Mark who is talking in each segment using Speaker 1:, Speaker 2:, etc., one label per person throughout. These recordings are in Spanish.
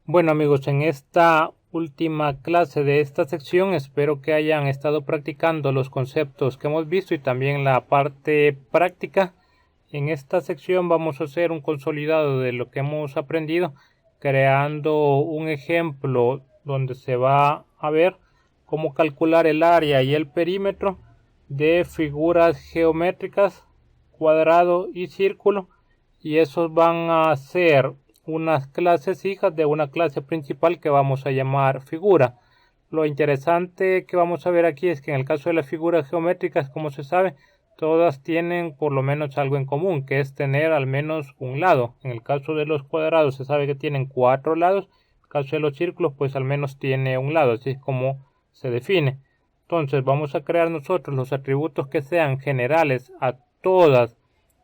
Speaker 1: Bueno amigos, en esta última clase de esta sección espero que hayan estado practicando los conceptos que hemos visto y también la parte práctica. En esta sección vamos a hacer un consolidado de lo que hemos aprendido, creando un ejemplo donde se va a ver cómo calcular el área y el perímetro de figuras geométricas, cuadrado y círculo, y esos van a ser unas clases hijas de una clase principal que vamos a llamar figura. Lo interesante que vamos a ver aquí es que en el caso de las figuras geométricas, como se sabe, todas tienen por lo menos algo en común, que es tener al menos un lado. En el caso de los cuadrados se sabe que tienen 4 lados, en el caso de los círculos pues al menos tiene un lado, así es como se define. Entonces vamos a crear nosotros los atributos que sean generales a todas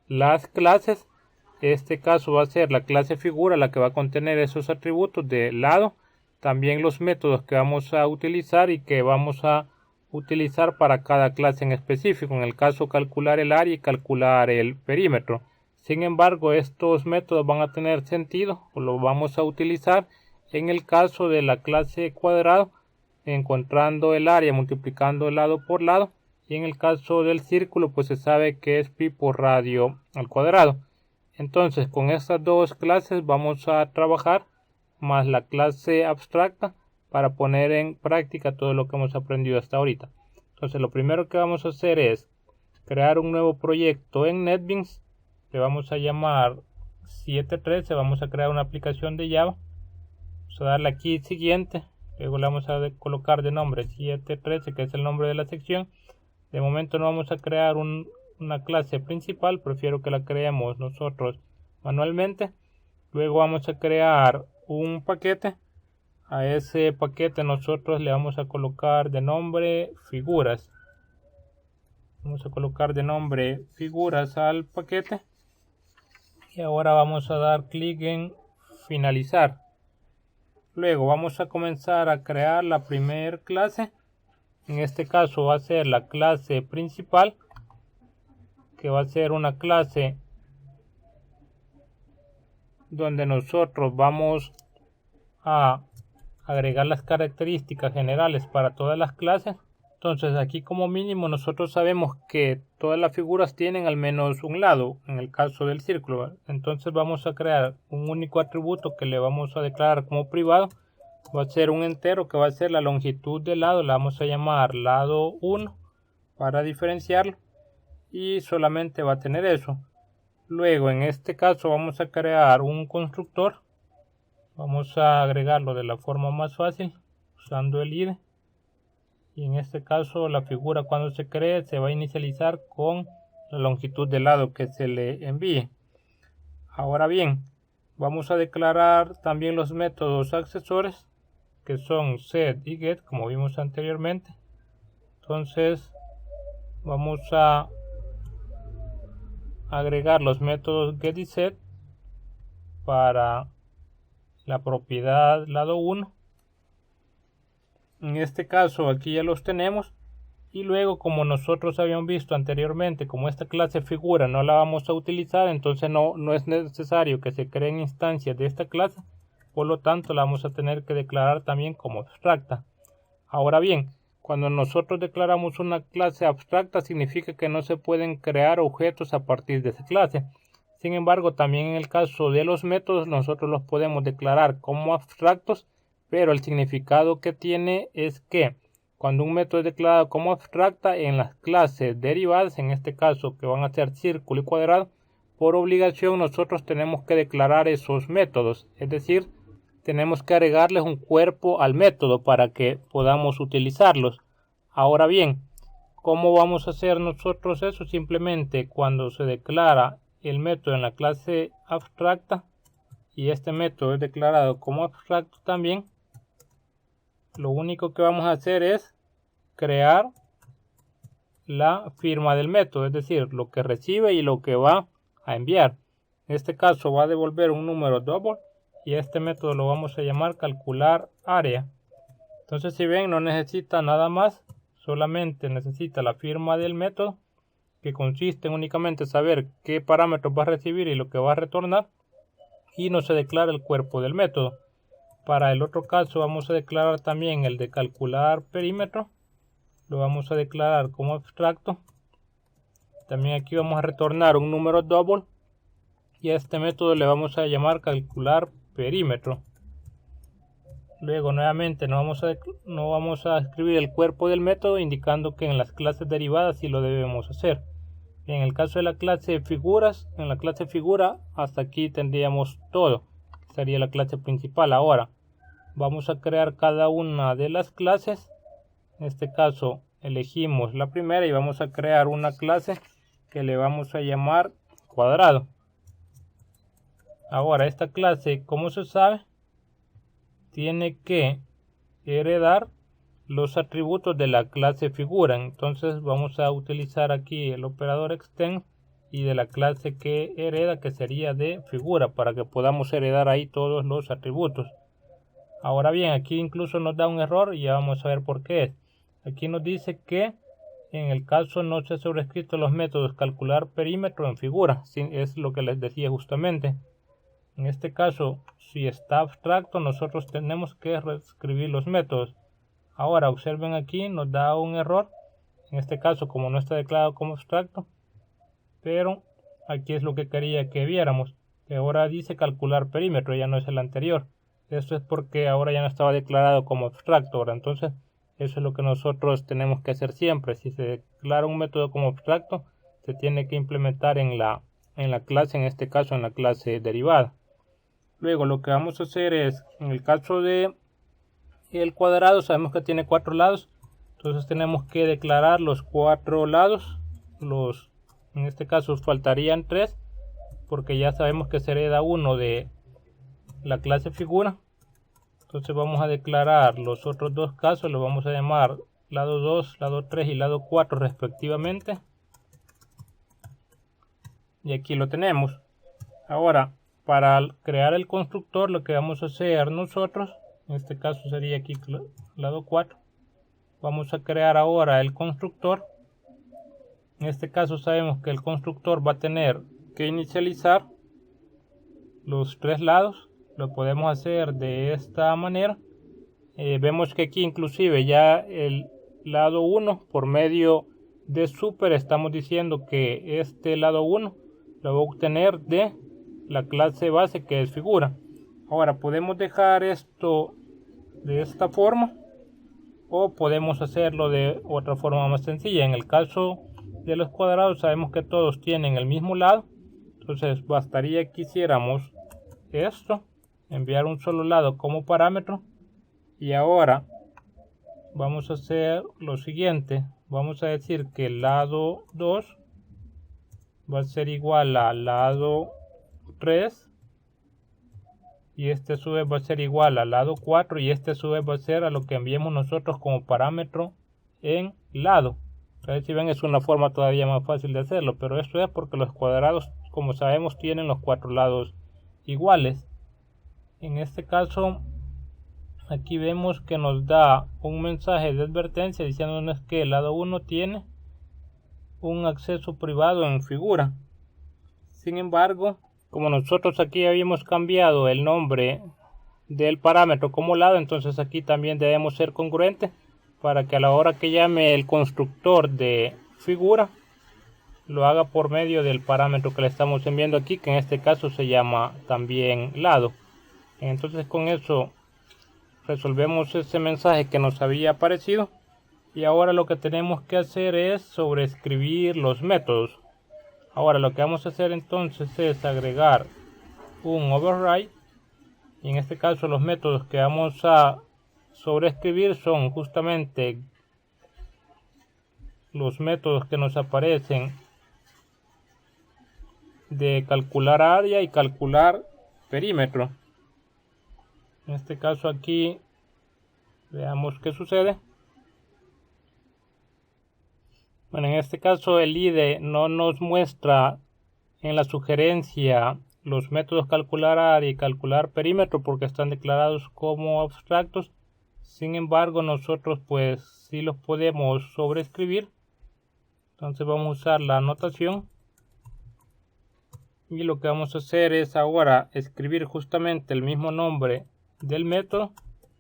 Speaker 1: las clases. Este caso va a ser la clase figura la que va a contener esos atributos de lado, también los métodos que vamos a utilizar y que vamos a utilizar para cada clase en específico, en el caso calcular el área y calcular el perímetro. Sin embargo, estos métodos van a tener sentido o lo vamos a utilizar en el caso de la clase cuadrado, encontrando el área multiplicando el lado por lado, y en el caso del círculo pues se sabe que es pi por radio al cuadrado. Entonces con estas dos clases vamos a trabajar más la clase abstracta para poner en práctica todo lo que hemos aprendido hasta ahorita. Entonces lo primero que vamos a hacer es crear un nuevo proyecto en NetBeans. Le vamos a llamar 713, vamos a crear una aplicación de Java. Vamos a darle aquí siguiente, luego le vamos a colocar de nombre 713, que es el nombre de la sección. De momento no vamos a crear una clase principal, prefiero que la creemos nosotros manualmente. Luego vamos a crear un paquete. A ese paquete nosotros le vamos a colocar de nombre figuras. Vamos a colocar de nombre figuras al paquete. Y ahora vamos a dar clic en finalizar. Luego vamos a comenzar a crear la primera clase. En este caso va a ser la clase principal, que va a ser una clase donde nosotros vamos a agregar las características generales para todas las clases. Entonces aquí como mínimo nosotros sabemos que todas las figuras tienen al menos un lado, en el caso del círculo. Entonces vamos a crear un único atributo que le vamos a declarar como privado. Va a ser un entero que va a ser la longitud del lado, la vamos a llamar lado 1 para diferenciarlo, y solamente va a tener eso. Luego en este caso vamos a crear un constructor. Vamos a agregarlo de la forma más fácil usando el id, y en este caso la figura cuando se cree se va a inicializar con la longitud del lado que se le envíe. Ahora bien, vamos a declarar también los métodos accesores, que son set y get, como vimos anteriormente. Entonces vamos a agregar los métodos get y set para la propiedad lado 1. En este caso aquí ya los tenemos, y luego como nosotros habíamos visto anteriormente, como esta clase figura no la vamos a utilizar, entonces no es necesario que se creen instancias de esta clase, por lo tanto la vamos a tener que declarar también como abstracta. Ahora bien, cuando nosotros declaramos una clase abstracta significa que no se pueden crear objetos a partir de esa clase. Sin embargo, también en el caso de los métodos nosotros los podemos declarar como abstractos, pero el significado que tiene es que cuando un método es declarado como abstracta, en las clases derivadas, en este caso que van a ser círculo y cuadrado, por obligación nosotros tenemos que declarar esos métodos, es decir, tenemos que agregarles un cuerpo al método para que podamos utilizarlos. Ahora bien, ¿cómo vamos a hacer nosotros eso? Simplemente cuando se declara el método en la clase abstracta y este método es declarado como abstracto también, lo único que vamos a hacer es crear la firma del método, es decir, lo que recibe y lo que va a enviar. En este caso va a devolver un número double, y este método lo vamos a llamar calcular área. Entonces si ven, no necesita nada más, solamente necesita la firma del método, que consiste en únicamente saber qué parámetros va a recibir y lo que va a retornar, y no se declara el cuerpo del método. Para el otro caso vamos a declarar también el de calcular perímetro. Lo vamos a declarar como abstracto. También aquí vamos a retornar un número double. Y a este método le vamos a llamar calcular perímetro. Luego nuevamente no vamos a escribir el cuerpo del método, indicando que en las clases derivadas sí lo debemos hacer. En el caso de la clase figuras, en la clase figura hasta aquí tendríamos todo. Sería la clase principal. Ahora vamos a crear cada una de las clases. En este caso elegimos la primera y vamos a crear una clase que le vamos a llamar cuadrado. Ahora esta clase, como se sabe, tiene que heredar los atributos de la clase figura. Entonces vamos a utilizar aquí el operador extend y de la clase que hereda, que sería de figura, para que podamos heredar ahí todos los atributos. Ahora bien, aquí incluso nos da un error y ya vamos a ver por qué es. Aquí nos dice que en el caso no se ha sobrescrito los métodos calcular perímetro en figura. Es lo que les decía justamente. En este caso, si está abstracto, nosotros tenemos que reescribir los métodos. Ahora observen, aquí nos da un error. En este caso, como no está declarado como abstracto, pero aquí es lo que quería que viéramos, que ahora dice calcular perímetro, ya no es el anterior. Esto es porque ahora ya no estaba declarado como abstracto. Ahora entonces eso es lo que nosotros tenemos que hacer siempre. Si se declara un método como abstracto, se tiene que implementar en la clase, en este caso en la clase derivada. Luego lo que vamos a hacer es, en el caso de el cuadrado, sabemos que tiene 4 lados, entonces tenemos que declarar los 4 lados. En este caso faltarían 3, porque ya sabemos que se hereda uno de la clase figura. Entonces vamos a declarar los otros dos casos, los vamos a llamar lado 2, lado 3 y lado 4 respectivamente. Y aquí lo tenemos. Ahora, para crear el constructor, lo que vamos a hacer nosotros, en este caso sería aquí lado 4, vamos a crear ahora el constructor. En este caso sabemos que el constructor va a tener que inicializar los 3 lados. Lo podemos hacer de esta manera. Vemos que aquí inclusive ya el lado 1 por medio de super estamos diciendo que este lado 1 lo va a obtener de la clase base, que es figura. Ahora podemos dejar esto de esta forma o podemos hacerlo de otra forma más sencilla. En el caso de los cuadrados sabemos que todos tienen el mismo lado, entonces bastaría que hiciéramos esto, enviar un solo lado como parámetro. Y ahora vamos a hacer lo siguiente, vamos a decir que el lado 2 va a ser igual al lado 3 y este a su vez va a ser igual al lado 4 y este a su vez va a ser a lo que enviemos nosotros como parámetro en lado. Entonces, si ven, es una forma todavía más fácil de hacerlo, pero esto es porque los cuadrados, como sabemos, tienen los 4 lados iguales. En este caso, aquí vemos que nos da un mensaje de advertencia diciéndonos que el lado 1 tiene un acceso privado en figura. Sin embargo, como nosotros aquí habíamos cambiado el nombre del parámetro como lado, entonces aquí también debemos ser congruentes para que a la hora que llame el constructor de figura lo haga por medio del parámetro que le estamos enviando aquí, que en este caso se llama también lado. Entonces con eso resolvemos ese mensaje que nos había aparecido y ahora lo que tenemos que hacer es sobreescribir los métodos. Ahora lo que vamos a hacer entonces es agregar un override y en este caso los métodos que vamos a sobreescribir son justamente los métodos que nos aparecen de calcular área y calcular perímetro. En este caso aquí veamos qué sucede. Bueno, en este caso el IDE no nos muestra en la sugerencia los métodos calcular área y calcular perímetro porque están declarados como abstractos. Sin embargo, nosotros pues sí los podemos sobreescribir. Entonces vamos a usar la anotación y lo que vamos a hacer es ahora escribir justamente el mismo nombre del método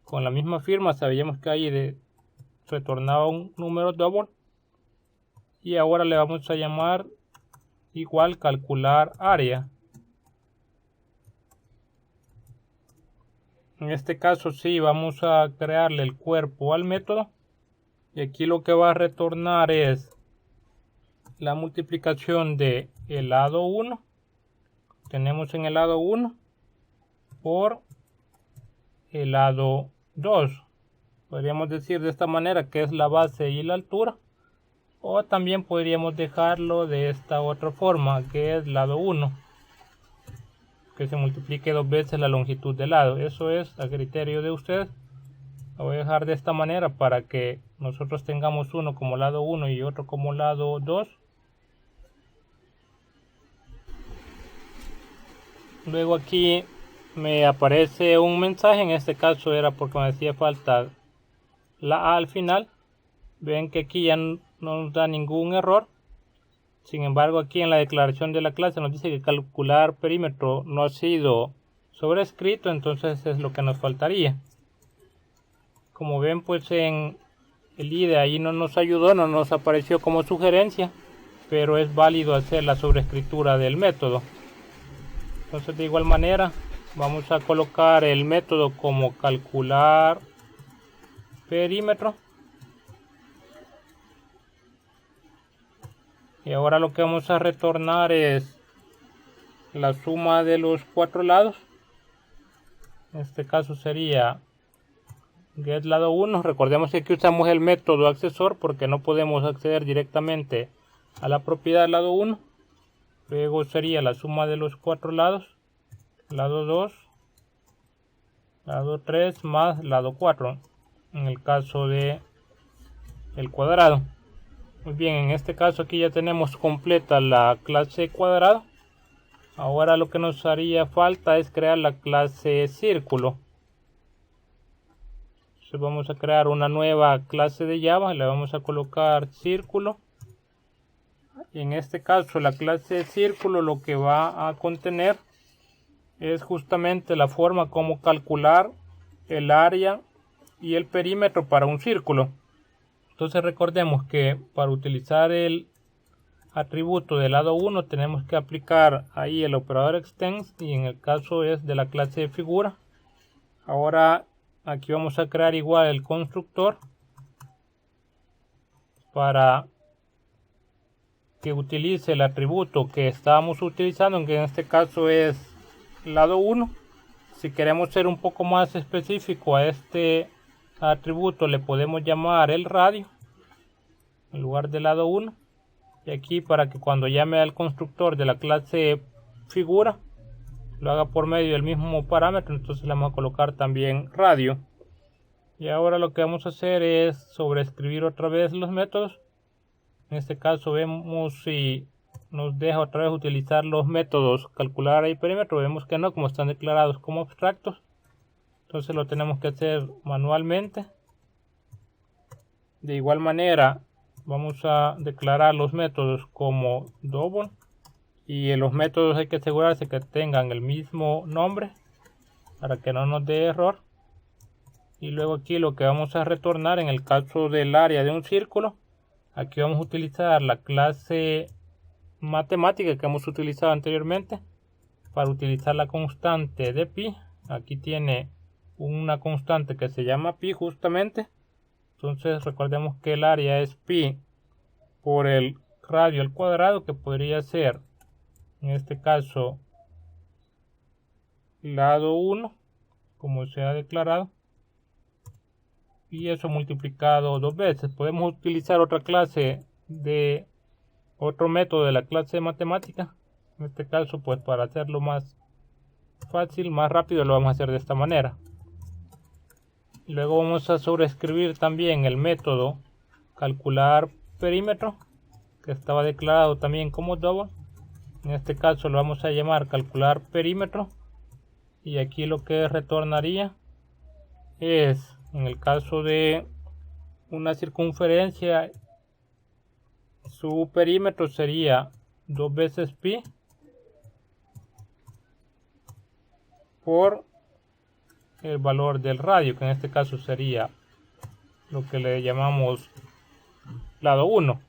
Speaker 1: con la misma firma. Sabíamos que ahí retornaba un número double, y ahora le vamos a llamar igual calcular área. En este caso sí vamos a crearle el cuerpo al método, y aquí lo que va a retornar es la multiplicación de el lado 1, tenemos en el lado 1, por el lado 2. Podríamos decir de esta manera que es la base y la altura, o también podríamos dejarlo de esta otra forma, que es lado 1, que se multiplique 2 veces la longitud del lado. Eso es a criterio de ustedes. Lo voy a dejar de esta manera para que nosotros tengamos uno como lado 1 y otro como lado 2. Luego aquí me aparece un mensaje, en este caso era porque me hacía falta la A al final. Ven que aquí ya no nos da ningún error. Sin embargo, aquí en la declaración de la clase nos dice que calcular perímetro no ha sido sobrescrito, entonces es lo que nos faltaría. Como ven, pues en el IDE ahí no nos ayudó, no nos apareció como sugerencia, pero es válido hacer la sobrescritura del método. Entonces, de igual manera, vamos a colocar el método como calcular perímetro. Y ahora lo que vamos a retornar es la suma de los 4 lados. En este caso sería get lado 1. Recordemos que aquí usamos el método accesor porque no podemos acceder directamente a la propiedad lado 1. Luego sería la suma de los 4 lados, lado 2, lado 3 más lado 4, en el caso de el cuadrado. Muy bien, en este caso aquí ya tenemos completa la clase cuadrado. Ahora lo que nos haría falta es crear la clase círculo. Entonces vamos a crear una nueva clase de Java, le vamos a colocar círculo. Y en este caso la clase círculo lo que va a contener es justamente la forma como calcular el área y el perímetro para un círculo. Entonces recordemos que para utilizar el atributo del lado 1 tenemos que aplicar ahí el operador extends, y en el caso es de la clase de figura. Ahora aquí vamos a crear igual el constructor para que utilice el atributo que estábamos utilizando, que en este caso es lado 1. Si queremos ser un poco más específico a este atributo, le podemos llamar el radio en lugar del lado 1. Y aquí, para que cuando llame al constructor de la clase figura lo haga por medio del mismo parámetro, entonces le vamos a colocar también radio. Y ahora lo que vamos a hacer es sobreescribir otra vez los métodos. En este caso vemos si nos deja otra vez utilizar los métodos calcular y perímetro. Vemos que no, como están declarados como abstractos. Entonces lo tenemos que hacer manualmente. De igual manera vamos a declarar los métodos como double, y en los métodos hay que asegurarse que tengan el mismo nombre para que no nos dé error. Y luego aquí lo que vamos a retornar en el caso del área de un círculo, aquí vamos a utilizar la clase matemática que hemos utilizado anteriormente para utilizar la constante de pi. Aquí tiene una constante que se llama pi justamente. Entonces recordemos que el área es pi por el radio al cuadrado, que podría ser en este caso lado 1 como se ha declarado, y eso multiplicado 2 veces. Podemos utilizar otra clase de otro método de la clase de matemática. En este caso, pues para hacerlo más fácil, más rápido, lo vamos a hacer de esta manera. Luego vamos a sobreescribir también el método calcular perímetro, que estaba declarado también como double. En este caso lo vamos a llamar calcular perímetro, y aquí lo que retornaría es, en el caso de una circunferencia, su perímetro sería 2 veces pi por el valor del radio, que en este caso sería lo que le llamamos lado 1.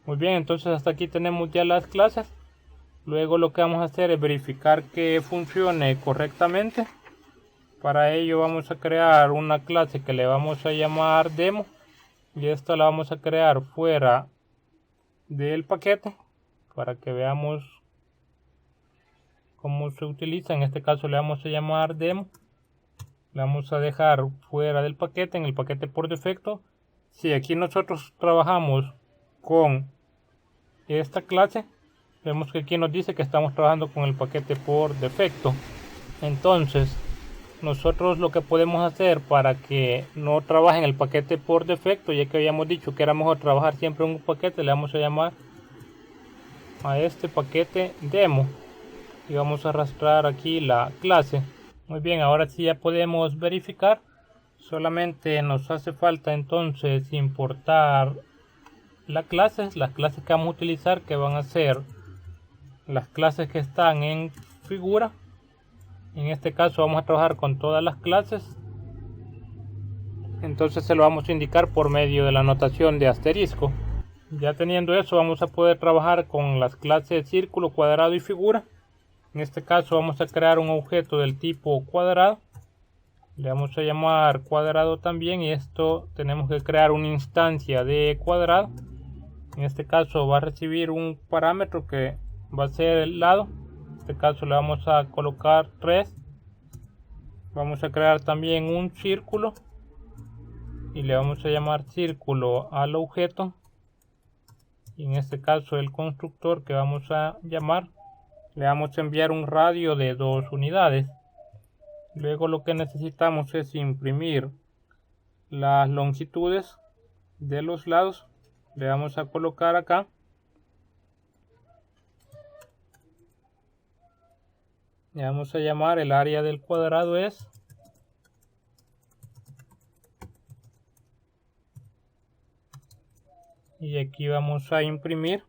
Speaker 1: Muy bien, entonces hasta aquí tenemos ya las clases. Luego lo que vamos a hacer es verificar que funcione correctamente. Para ello vamos a crear una clase que le vamos a llamar demo, y esta la vamos a crear fuera del paquete para que veamos cómo se utiliza. En este caso le vamos a llamar demo, la vamos a dejar fuera del paquete, en el paquete por defecto. Si aquí nosotros trabajamos con esta clase, vemos que aquí nos dice que estamos trabajando con el paquete por defecto. Entonces nosotros lo que podemos hacer para que no trabaje en el paquete por defecto, ya que habíamos dicho que era mejor trabajar siempre en un paquete, le vamos a llamar a este paquete demo y vamos a arrastrar aquí la clase. Muy bien, ahora sí ya podemos verificar. Solamente nos hace falta entonces importar las clases que vamos a utilizar, que van a ser las clases que están en figura. En este caso vamos a trabajar con todas las clases, entonces se lo vamos a indicar por medio de la notación de asterisco. Ya teniendo eso, vamos a poder trabajar con las clases círculo, cuadrado y figura. En este caso vamos a crear un objeto del tipo cuadrado, le vamos a llamar cuadrado también, y esto tenemos que crear una instancia de cuadrado. En este caso va a recibir un parámetro que va a ser el lado. En este caso le vamos a colocar 3. Vamos a crear también un círculo y le vamos a llamar círculo al objeto, y en este caso el constructor que vamos a llamar, le vamos a enviar un radio de 2 unidades. Luego lo que necesitamos es imprimir las longitudes de los lados. Le vamos a colocar acá. Le vamos a llamar el área del cuadrado es, y aquí vamos a imprimir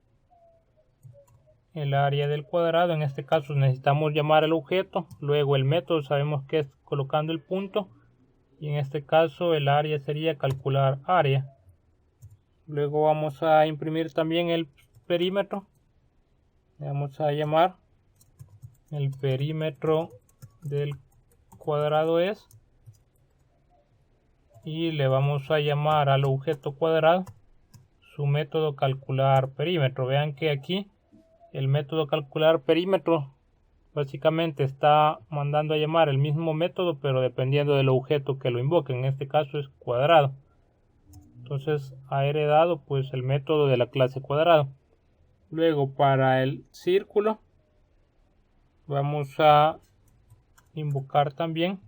Speaker 1: el área del cuadrado. En este caso necesitamos llamar al objeto, luego el método sabemos que es colocando el punto, y en este caso el área sería calcular área. Luego vamos a imprimir también el perímetro. Le vamos a llamar el perímetro del cuadrado es, y le vamos a llamar al objeto cuadrado su método calcular perímetro. Vean que aquí el método calcular perímetro básicamente está mandando a llamar el mismo método, pero dependiendo del objeto que lo invoque. En este caso es cuadrado, entonces ha heredado pues el método de la clase cuadrado. Luego para el círculo vamos a invocar también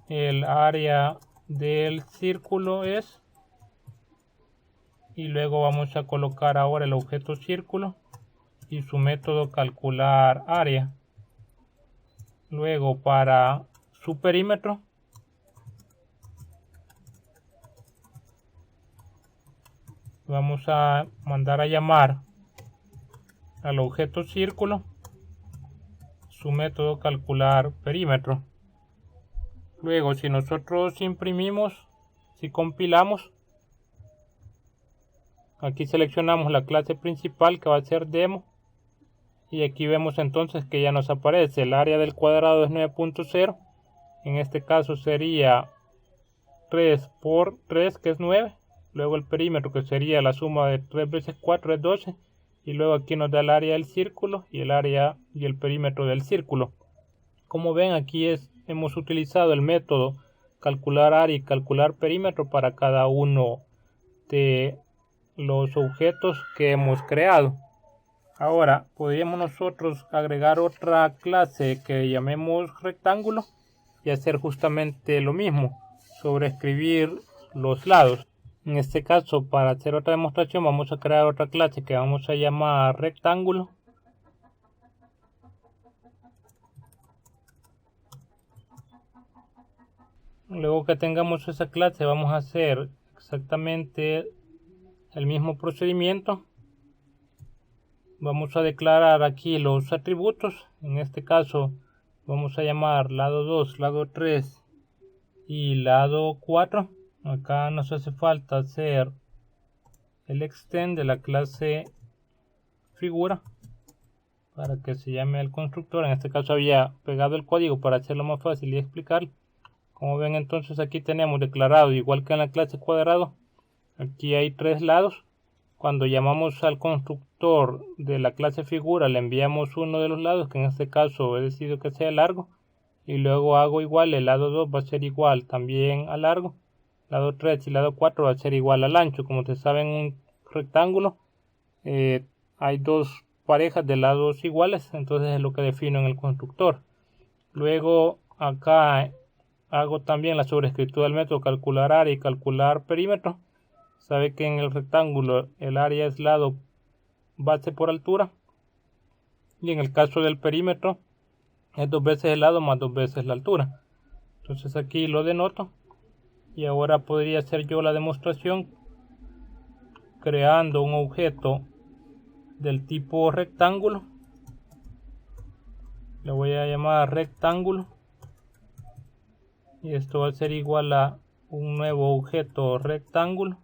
Speaker 1: el área del círculo es, y luego vamos a colocar ahora el objeto círculo y su método calcular área. Luego para su perímetro vamos a mandar a llamar al objeto círculo su método calcular perímetro. Luego si nosotros imprimimos, si compilamos, aquí seleccionamos la clase principal que va a ser demo, y aquí vemos entonces que ya nos aparece el área del cuadrado es 9.0. En este caso sería 3 por 3, que es 9. Luego el perímetro, que sería la suma de 3 veces 4 es 12. Y luego aquí nos da el área del círculo y el área y el perímetro del círculo. Como ven, aquí hemos utilizado el método calcular área y calcular perímetro para cada uno de los objetos que hemos creado. Ahora podríamos nosotros agregar otra clase que llamemos rectángulo y hacer justamente lo mismo, sobreescribir los lados. En este caso, para hacer otra demostración, vamos a crear otra clase que vamos a llamar rectángulo. Luego que tengamos esa clase, vamos a hacer exactamente el mismo procedimiento. Vamos a declarar aquí los atributos. En este caso vamos a llamar lado 2, lado 3 y lado 4. Acá nos hace falta hacer el extend de la clase figura para que se llame el constructor. En este caso había pegado el código para hacerlo más fácil y explicar. Como ven, entonces aquí tenemos declarado, igual que en la clase cuadrado, aquí hay 3 lados. Cuando llamamos al constructor de la clase figura, le enviamos uno de los lados, que en este caso he decidido que sea largo, y luego hago igual, el lado 2 va a ser igual también a largo, lado 3 y lado 4 va a ser igual al ancho. Como se sabe, en un rectángulo hay 2 parejas de lados iguales, entonces es lo que defino en el constructor. Luego acá hago también la sobrescriptura del método calcular área y calcular perímetro. Sabe que en el rectángulo el área es lado base por altura, y en el caso del perímetro es 2 veces el lado más 2 veces la altura. Entonces aquí lo denoto, y ahora podría hacer yo la demostración creando un objeto del tipo rectángulo. Le voy a llamar rectángulo, y esto va a ser igual a un nuevo objeto rectángulo,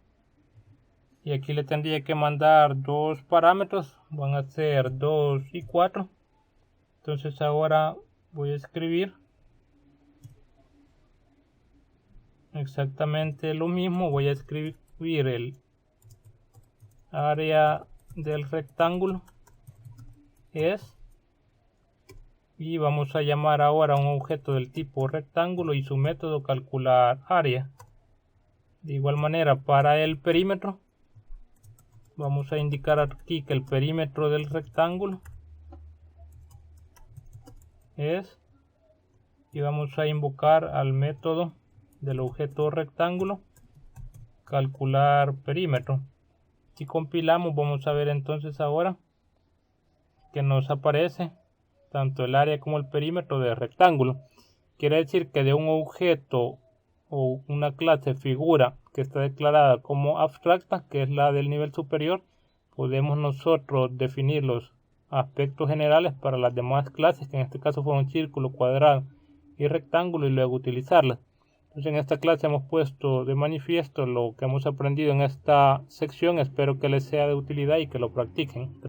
Speaker 1: y aquí le tendría que mandar 2 parámetros, van a ser 2 y 4. Entonces ahora voy a escribir exactamente lo mismo. Voy a escribir el área del rectángulo es, y vamos a llamar ahora un objeto del tipo rectángulo y su método calcular área. De igual manera, para el perímetro vamos a indicar aquí que el perímetro del rectángulo es, y vamos a invocar al método del objeto rectángulo calcular perímetro. Si compilamos, vamos a ver entonces ahora que nos aparece tanto el área como el perímetro del rectángulo. Quiere decir que de un objeto o una clase figura que está declarada como abstracta, que es la del nivel superior, podemos nosotros definir los aspectos generales para las demás clases, que en este caso fueron círculo, cuadrado y rectángulo, y luego utilizarlas. Entonces, en esta clase hemos puesto de manifiesto lo que hemos aprendido en esta sección. Espero que les sea de utilidad y que lo practiquen.